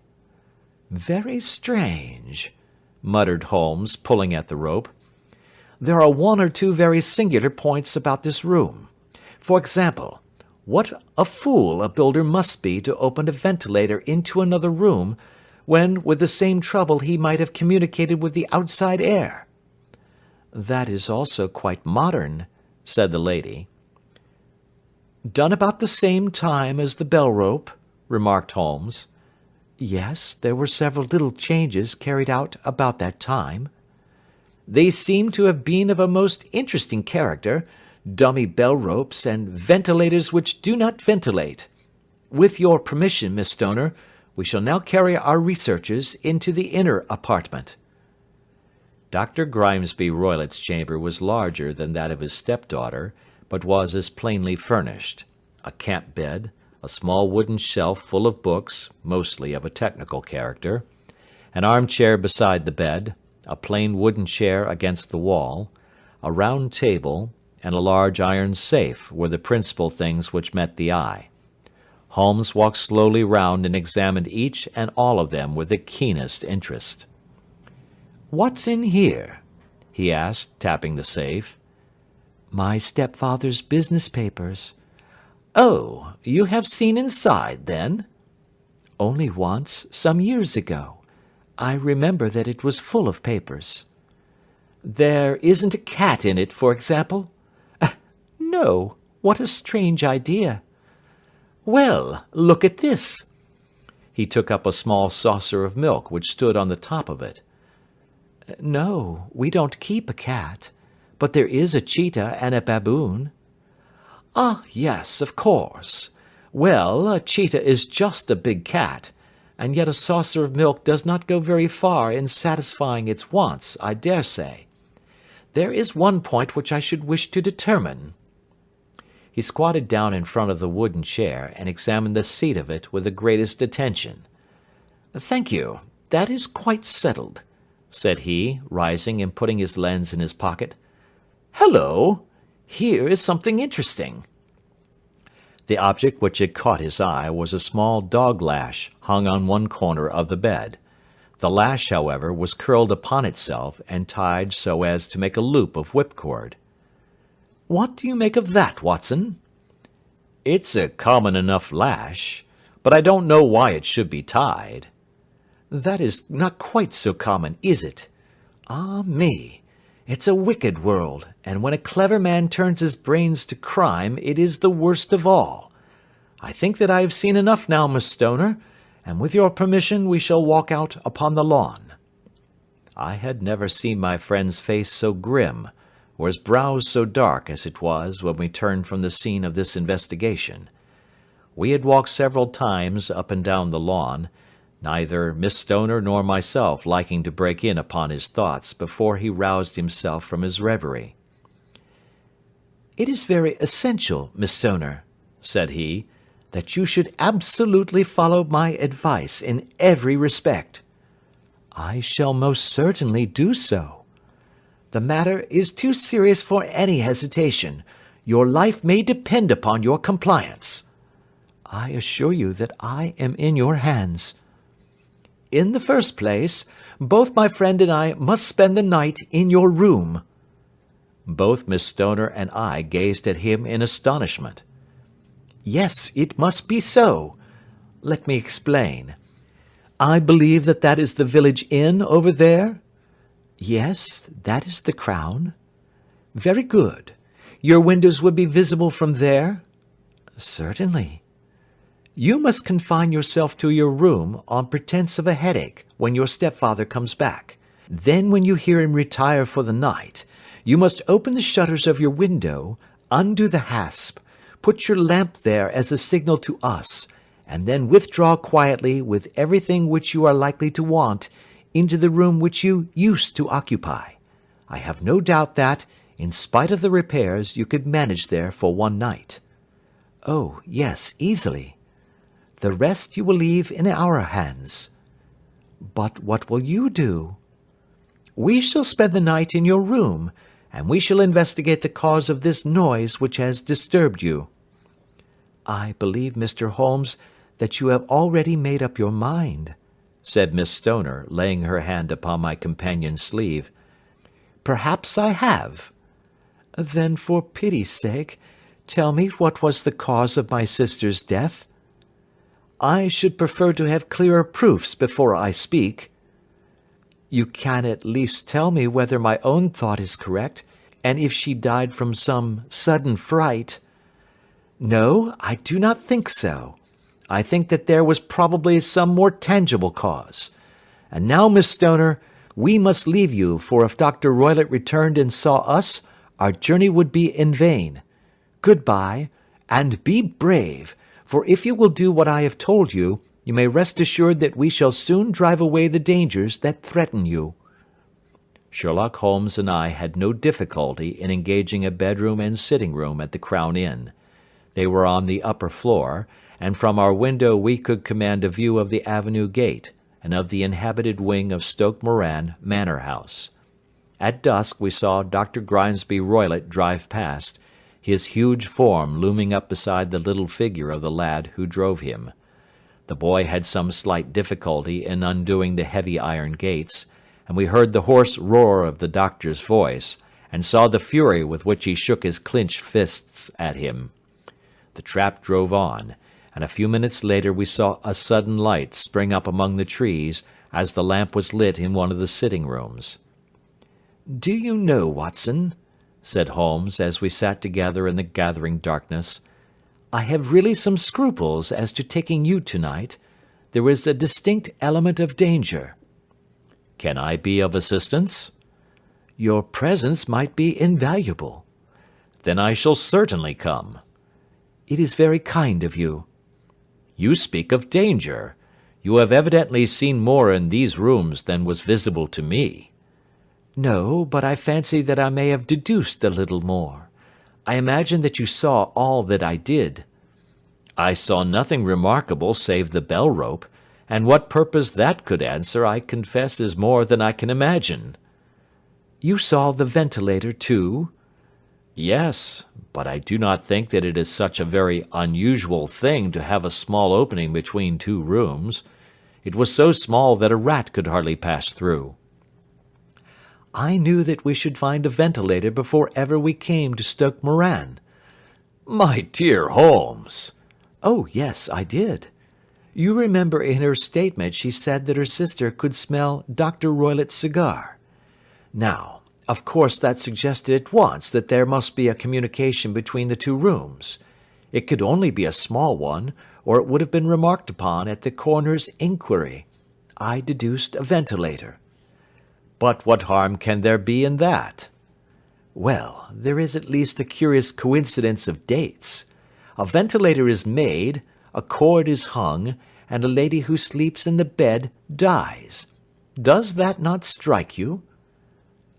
"Very strange," muttered Holmes, pulling at the rope. "There are one or two very singular points about this room. For example, what a fool a builder must be to open a ventilator into another room, when with the same trouble he might have communicated with the outside air." "That is also quite modern," said the lady. "Done about the same time as the bell-rope," remarked Holmes. "Yes, there were several little changes carried out about that time." "They seem to have been of a most interesting character, dummy bell-ropes, and ventilators which do not ventilate. With your permission, Miss Stoner, we shall now carry our researches into the inner apartment." Dr. Grimesby Roylott's chamber was larger than that of his stepdaughter, but was as plainly furnished. A camp bed, a small wooden shelf full of books, mostly of a technical character, an armchair beside the bed, a plain wooden chair against the wall, a round table, and a large iron safe were the principal things which met the eye. Holmes walked slowly round and examined each and all of them with the keenest interest. "What's in here?" he asked, tapping the safe. "My stepfather's business papers." "Oh, you have seen inside, then?" "Only once, some years ago. I remember that it was full of papers." "There isn't a cat in it, for example?" "No. What a strange idea." "Well, look at this." He took up a small saucer of milk which stood on the top of it. "No, we don't keep a cat, but there is a cheetah and a baboon." "Ah, yes, of course. Well, a cheetah is just a big cat, and yet a saucer of milk does not go very far in satisfying its wants, I dare say. There is one point which I should wish to determine." He squatted down in front of the wooden chair, and examined the seat of it with the greatest attention. "Thank you, that is quite settled," said he, rising and putting his lens in his pocket. "Hello! Here is something interesting." The object which had caught his eye was a small dog lash hung on one corner of the bed. The lash, however, was curled upon itself, and tied so as to make a loop of whipcord. "What do you make of that, Watson?" "It's a common enough lash, but I don't know why it should be tied." "That is not quite so common, is it? Ah me! It's a wicked world, and when a clever man turns his brains to crime, it is the worst of all. I think that I have seen enough now, Miss Stoner, and with your permission we shall walk out upon the lawn." I had never seen my friend's face so grim, or his brows so dark as it was when we turned from the scene of this investigation. We had walked several times up and down the lawn, neither Miss Stoner nor myself liking to break in upon his thoughts before he roused himself from his reverie. "It is very essential, Miss Stoner," said he, "that you should absolutely follow my advice in every respect." "I shall most certainly do so." "The matter is too serious for any hesitation. Your life may depend upon your compliance." "I assure you that I am in your hands." "In the first place, both my friend and I must spend the night in your room." Both Miss Stoner and I gazed at him in astonishment. "Yes, it must be so. Let me explain. I believe that that is the village inn over there?" "Yes, that is the Crown." "Very good. Your windows would be visible from there?" "Certainly." You must confine yourself to your room on pretence of a headache when your stepfather comes back. Then when you hear him retire for the night, you must open the shutters of your window, undo the hasp, put your lamp there as a signal to us, and then withdraw quietly with everything which you are likely to want into the room which you used to occupy. I have no doubt that, in spite of the repairs, you could manage there for one night. Oh, yes, easily. The rest you will leave in our hands. But what will you do? We shall spend the night in your room, and we shall investigate the cause of this noise which has disturbed you. I believe, Mr. Holmes, that you have already made up your mind, said Miss Stoner, laying her hand upon my companion's sleeve. Perhaps I have. Then, for pity's sake, tell me what was the cause of my sister's death. I should prefer to have clearer proofs before I speak. You can at least tell me whether my own thought is correct, and if she died from some sudden fright. No, I do not think so. I think that there was probably some more tangible cause. And now, Miss Stoner, we must leave you, for if Dr. Roylott returned and saw us, our journey would be in vain. Good-bye, and be brave, for if you will do what I have told you, you may rest assured that we shall soon drive away the dangers that threaten you. Sherlock Holmes and I had no difficulty in engaging a bedroom and sitting-room at the Crown Inn. They were on the upper floor, and from our window we could command a view of the avenue gate and of the inhabited wing of Stoke Moran manor house. At dusk we saw Dr. Grimesby Roylott drive past, his huge form looming up beside the little figure of the lad who drove him. The boy had some slight difficulty in undoing the heavy iron gates, and we heard the hoarse roar of the doctor's voice, and saw the fury with which he shook his clenched fists at him. The trap drove on, and a few minutes later we saw a sudden light spring up among the trees as the lamp was lit in one of the sitting-rooms. "Do you know, Watson," said Holmes, as we sat together in the gathering darkness, "I have really some scruples as to taking you tonight. There is a distinct element of danger." "Can I be of assistance?" "Your presence might be invaluable." "Then I shall certainly come." "It is very kind of you." "You speak of danger. You have evidently seen more in these rooms than was visible to me." "No, but I fancy that I may have deduced a little more. I imagine that you saw all that I did." "I saw nothing remarkable save the bell-rope, and what purpose that could answer I confess is more than I can imagine." "You saw the ventilator, too?" "Yes, but I do not think that it is such a very unusual thing to have a small opening between two rooms. It was so small that a rat could hardly pass through." "I knew that we should find a ventilator before ever we came to Stoke Moran." "My dear Holmes!" "Oh, yes, I did. You remember in her statement she said that her sister could smell Dr. Roylott's cigar. Now, of course that suggested at once that there must be a communication between the two rooms. It could only be a small one, or it would have been remarked upon at the coroner's inquiry. I deduced a ventilator." "But what harm can there be in that?" "Well, there is at least a curious coincidence of dates. A ventilator is made, a cord is hung, and a lady who sleeps in the bed dies. Does that not strike you?"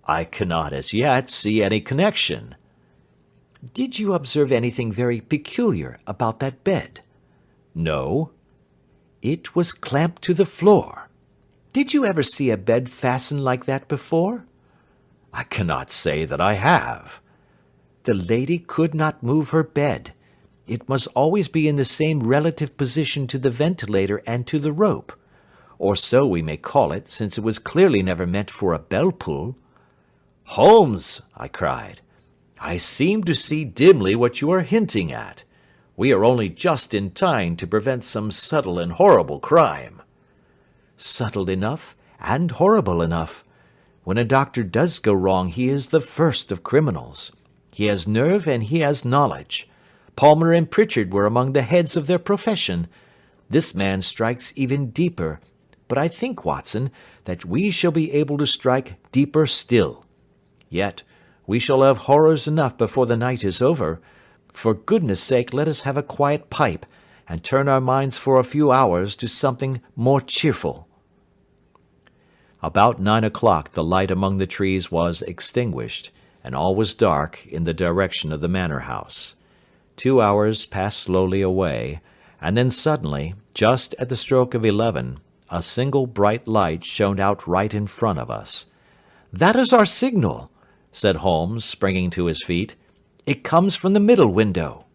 "I cannot as yet see any connection." "Did you observe anything very peculiar about that bed?" "No." "It was clamped to the floor. Did you ever see a bed fastened like that before?" "I cannot say that I have." "The lady could not move her bed. It must always be in the same relative position to the ventilator and to the rope. Or so we may call it, since it was clearly never meant for a bell-pull." "Holmes," I cried, "I seem to see dimly what you are hinting at. We are only just in time to prevent some subtle and horrible crime." "Subtle enough, and horrible enough. When a doctor does go wrong he is the first of criminals. He has nerve and he has knowledge. Palmer and Pritchard were among the heads of their profession, This man strikes even deeper, but I think, Watson, that we shall be able to strike deeper still. Yet we shall have horrors enough before the night is over. For goodness' sake, let us have a quiet pipe, and turn our minds for a few hours to something more cheerful." About 9 o'clock the light among the trees was extinguished, and all was dark in the direction of the manor house. 2 hours passed slowly away, and then suddenly, just at the stroke of 11, a single bright light shone out right in front of us. "That is our signal," said Holmes, springing to his feet. "It comes from the middle window."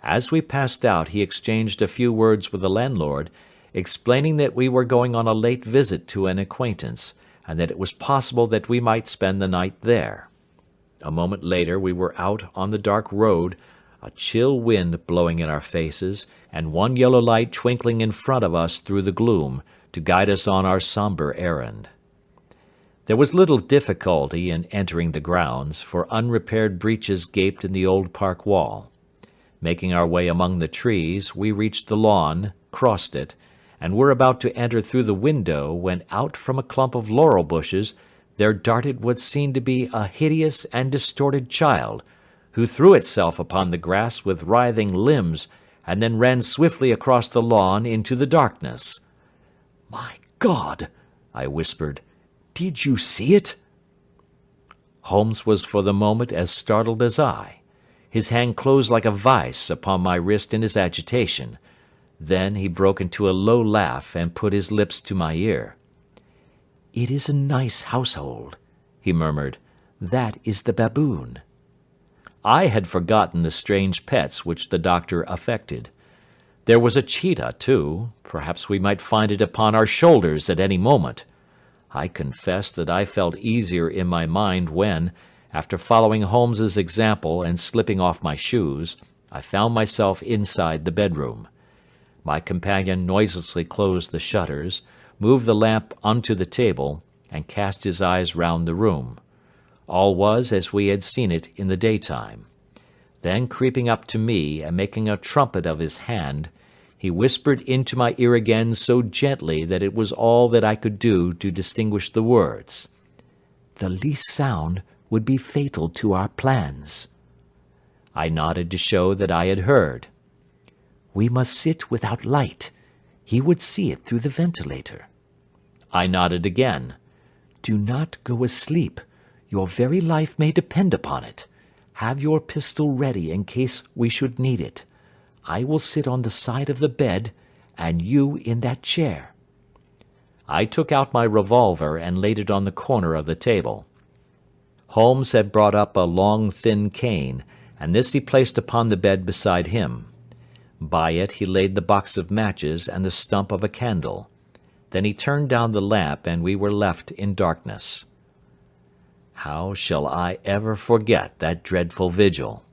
As we passed out he exchanged a few words with the landlord, explaining that we were going on a late visit to an acquaintance, and that it was possible that we might spend the night there. A moment later we were out on the dark road, a chill wind blowing in our faces, and one yellow light twinkling in front of us through the gloom, to guide us on our sombre errand. There was little difficulty in entering the grounds, for unrepaired breaches gaped in the old park wall. Making our way among the trees, we reached the lawn, crossed it, and were about to enter through the window when out from a clump of laurel bushes there darted what seemed to be a hideous and distorted child, who threw itself upon the grass with writhing limbs, and then ran swiftly across the lawn into the darkness. "My God!" I whispered. "Did you see it?" Holmes was for the moment as startled as I. His hand closed like a vice upon my wrist in his agitation. Then he broke into a low laugh and put his lips to my ear. "It is a nice household," he murmured. "That is the baboon." I had forgotten the strange pets which the doctor affected. There was a cheetah, too. Perhaps we might find it upon our shoulders at any moment. I confess that I felt easier in my mind when, after following Holmes's example and slipping off my shoes, I found myself inside the bedroom. My companion noiselessly closed the shutters, moved the lamp onto the table, and cast his eyes round the room. All was as we had seen it in the daytime. Then, creeping up to me and making a trumpet of his hand, he whispered into my ear again so gently that it was all that I could do to distinguish the words. "The least sound would be fatal to our plans." I nodded to show that I had heard. "We must sit without light. He would see it through the ventilator." I nodded again. "Do not go asleep. Your very life may depend upon it. Have your pistol ready in case we should need it. I will sit on the side of the bed, and you in that chair." I took out my revolver and laid it on the corner of the table. Holmes had brought up a long, thin cane, and this he placed upon the bed beside him. By it he laid the box of matches and the stump of a candle. Then he turned down the lamp, and we were left in darkness. How shall I ever forget that dreadful vigil?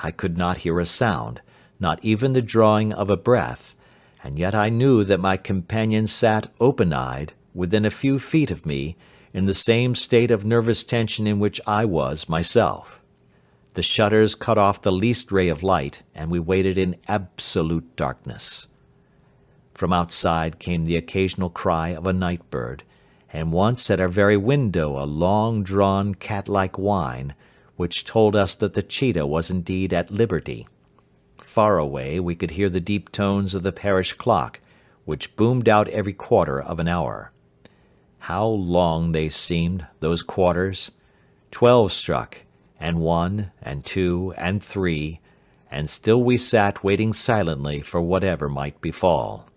I could not hear a sound, not even the drawing of a breath, and yet I knew that my companion sat open-eyed, within a few feet of me, in the same state of nervous tension in which I was myself. The shutters cut off the least ray of light, and we waited in absolute darkness. From outside came the occasional cry of a night-bird, and once at our very window a long-drawn cat-like whine, which told us that the cheetah was indeed at liberty. Far away we could hear the deep tones of the parish clock, which boomed out every quarter of an hour. How long they seemed, those quarters! 12 struck, and 1, and 2, and 3, and still we sat waiting silently for whatever might befall.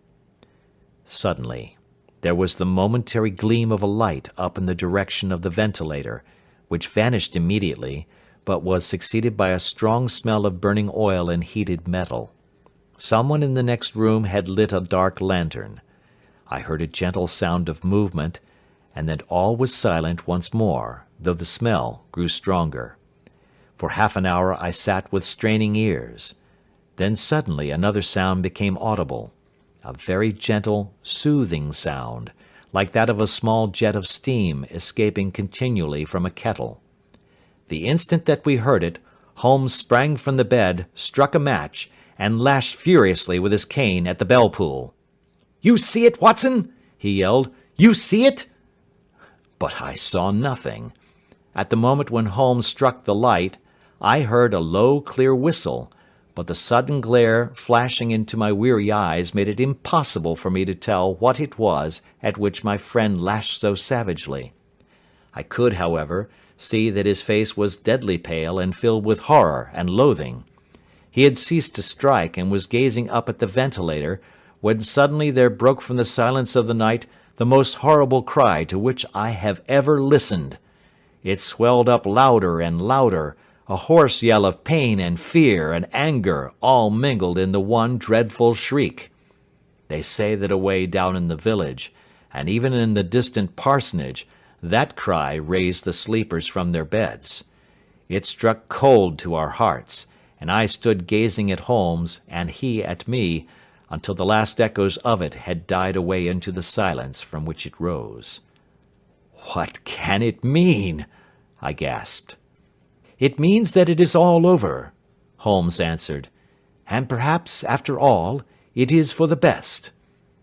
Suddenly, there was the momentary gleam of a light up in the direction of the ventilator, which vanished immediately, but was succeeded by a strong smell of burning oil and heated metal. Someone in the next room had lit a dark lantern. I heard a gentle sound of movement, and then all was silent once more, though the smell grew stronger. For half an hour I sat with straining ears. Then suddenly another sound became audible, a very gentle, soothing sound, like that of a small jet of steam escaping continually from a kettle. The instant that we heard it, Holmes sprang from the bed, struck a match, and lashed furiously with his cane at the bell-pull. "You see it, Watson?" he yelled. "You see it?" But I saw nothing. At the moment when Holmes struck the light, I heard a low, clear whistle, but the sudden glare flashing into my weary eyes made it impossible for me to tell what it was at which my friend lashed so savagely. I could, however, see that his face was deadly pale and filled with horror and loathing. He had ceased to strike and was gazing up at the ventilator, when suddenly there broke from the silence of the night the most horrible cry to which I have ever listened. It swelled up louder and louder, a hoarse yell of pain and fear and anger, all mingled in the one dreadful shriek. They say that away down in the village, and even in the distant parsonage, that cry raised the sleepers from their beds. It struck cold to our hearts, and I stood gazing at Holmes, and he at me, until the last echoes of it had died away into the silence from which it rose. "What can it mean?" I gasped. "It means that it is all over," Holmes answered, "and perhaps, after all, it is for the best.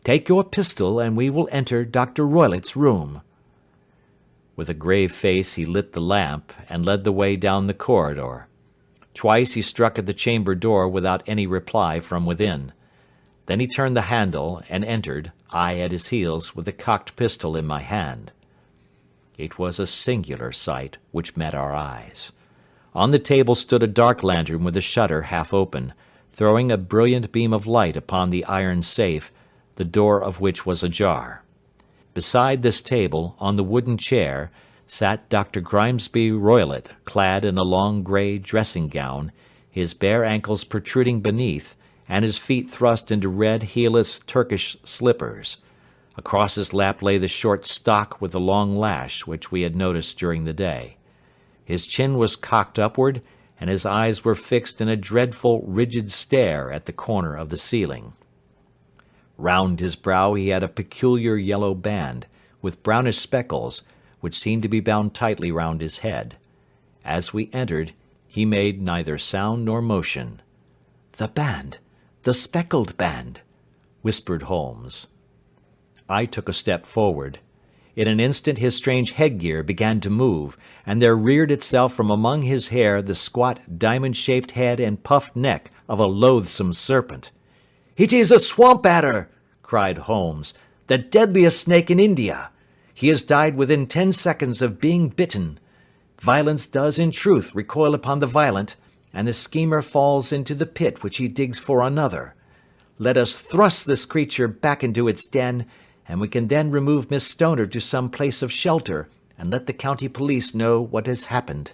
Take your pistol, and we will enter Dr. Roylott's room." With a grave face he lit the lamp, and led the way down the corridor. Twice he struck at the chamber door without any reply from within. Then he turned the handle, and entered, I at his heels, with a cocked pistol in my hand. It was a singular sight which met our eyes. On the table stood a dark lantern with the shutter half open, throwing a brilliant beam of light upon the iron safe, the door of which was ajar. Beside this table, on the wooden chair, sat Dr. Grimesby Roylott, clad in a long grey dressing-gown, his bare ankles protruding beneath, and his feet thrust into red heelless Turkish slippers. Across his lap lay the short stock with the long lash which we had noticed during the day. His chin was cocked upward, and his eyes were fixed in a dreadful, rigid stare at the corner of the ceiling. Round his brow he had a peculiar yellow band, with brownish speckles, which seemed to be bound tightly round his head. As we entered, he made neither sound nor motion. "The band! The speckled band!" whispered Holmes. I took a step forward. In an instant his strange headgear began to move, and there reared itself from among his hair the squat, diamond-shaped head and puffed neck of a loathsome serpent. "It is a swamp adder!" cried Holmes, "the deadliest snake in India. He has died within 10 seconds of being bitten. Violence does in truth recoil upon the violent, and the schemer falls into the pit which he digs for another. Let us thrust this creature back into its den, and we can then remove Miss Stoner to some place of shelter, and let the county police know what has happened."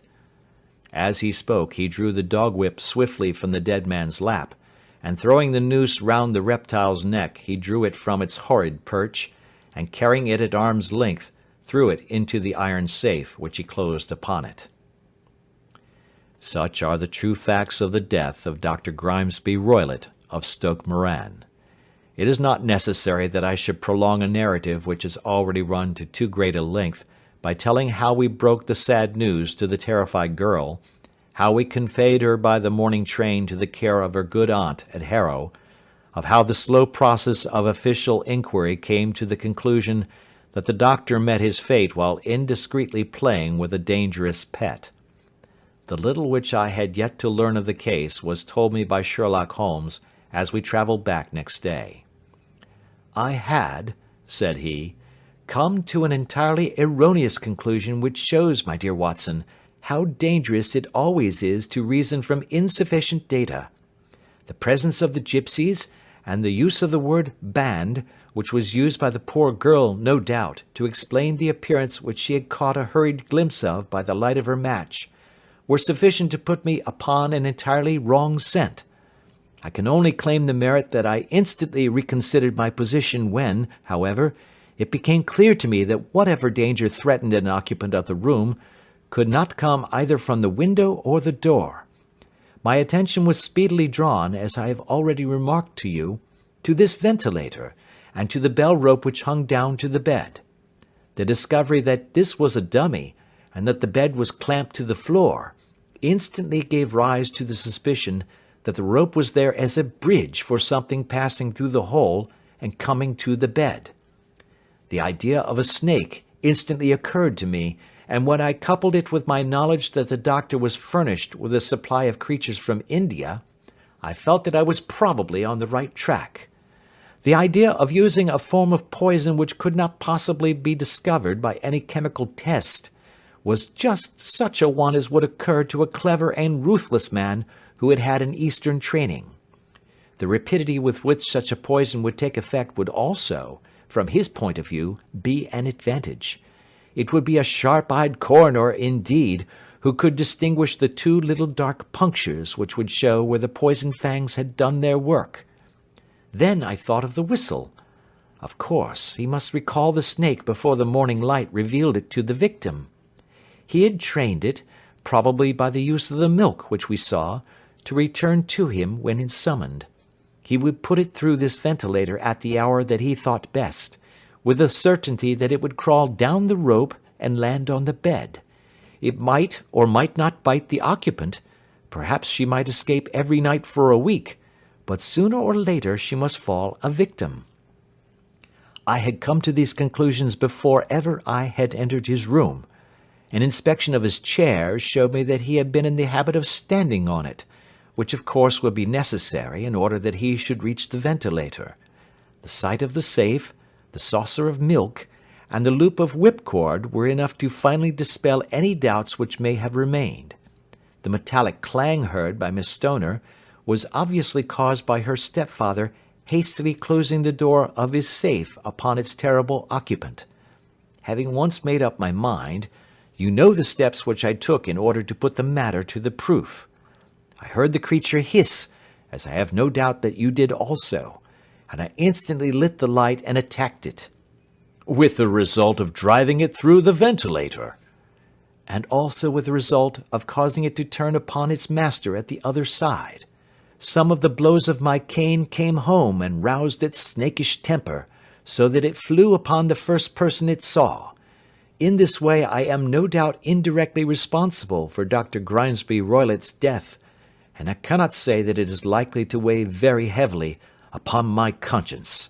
As he spoke, he drew the dog-whip swiftly from the dead man's lap, and throwing the noose round the reptile's neck, he drew it from its horrid perch, and carrying it at arm's length, threw it into the iron safe, which he closed upon it. Such are the true facts of the death of Dr. Grimesby Roylott of Stoke Moran. It is not necessary that I should prolong a narrative which has already run to too great a length by telling how we broke the sad news to the terrified girl, how we conveyed her by the morning train to the care of her good aunt at Harrow, of how the slow process of official inquiry came to the conclusion that the doctor met his fate while indiscreetly playing with a dangerous pet. The little which I had yet to learn of the case was told me by Sherlock Holmes as we travelled back next day. "I had," said he, "come to an entirely erroneous conclusion which shows, my dear Watson, how dangerous it always is to reason from insufficient data. The presence of the gipsies, and the use of the word band, which was used by the poor girl, no doubt, to explain the appearance which she had caught a hurried glimpse of by the light of her match, were sufficient to put me upon an entirely wrong scent. I can only claim the merit that I instantly reconsidered my position when, however, it became clear to me that whatever danger threatened an occupant of the room could not come either from the window or the door. My attention was speedily drawn, as I have already remarked to you, to this ventilator, and to the bell rope which hung down to the bed. The discovery that this was a dummy, and that the bed was clamped to the floor, instantly gave rise to the suspicion that the rope was there as a bridge for something passing through the hole and coming to the bed. The idea of a snake instantly occurred to me, and when I coupled it with my knowledge that the doctor was furnished with a supply of creatures from India, I felt that I was probably on the right track. The idea of using a form of poison which could not possibly be discovered by any chemical test was just such a one as would occur to a clever and ruthless man who had had an Eastern training. The rapidity with which such a poison would take effect would also, from his point of view, be an advantage. It would be a sharp-eyed coroner, indeed, who could distinguish the two little dark punctures which would show where the poison fangs had done their work. Then I thought of the whistle. Of course, he must recall the snake before the morning light revealed it to the victim. He had trained it, probably by the use of the milk which we saw, to return to him when summoned. He would put it through this ventilator at the hour that he thought best, with the certainty that it would crawl down the rope and land on the bed. It might or might not bite the occupant. Perhaps she might escape every night for a week, but sooner or later she must fall a victim. I had come to these conclusions before ever I had entered his room. An inspection of his chair showed me that he had been in the habit of standing on it, which of course would be necessary in order that he should reach the ventilator. The sight of the safe, the saucer of milk, and the loop of whipcord were enough to finally dispel any doubts which may have remained. The metallic clang heard by Miss Stoner was obviously caused by her stepfather hastily closing the door of his safe upon its terrible occupant. Having once made up my mind, you know the steps which I took in order to put the matter to the proof. I heard the creature hiss, as I have no doubt that you did also, and I instantly lit the light and attacked it. With the result of driving it through the ventilator. And also with the result of causing it to turn upon its master at the other side. Some of the blows of my cane came home and roused its snakish temper, so that it flew upon the first person it saw. In this way I am no doubt indirectly responsible for Dr. Grimesby Roylott's death, and I cannot say that it is likely to weigh very heavily upon my conscience.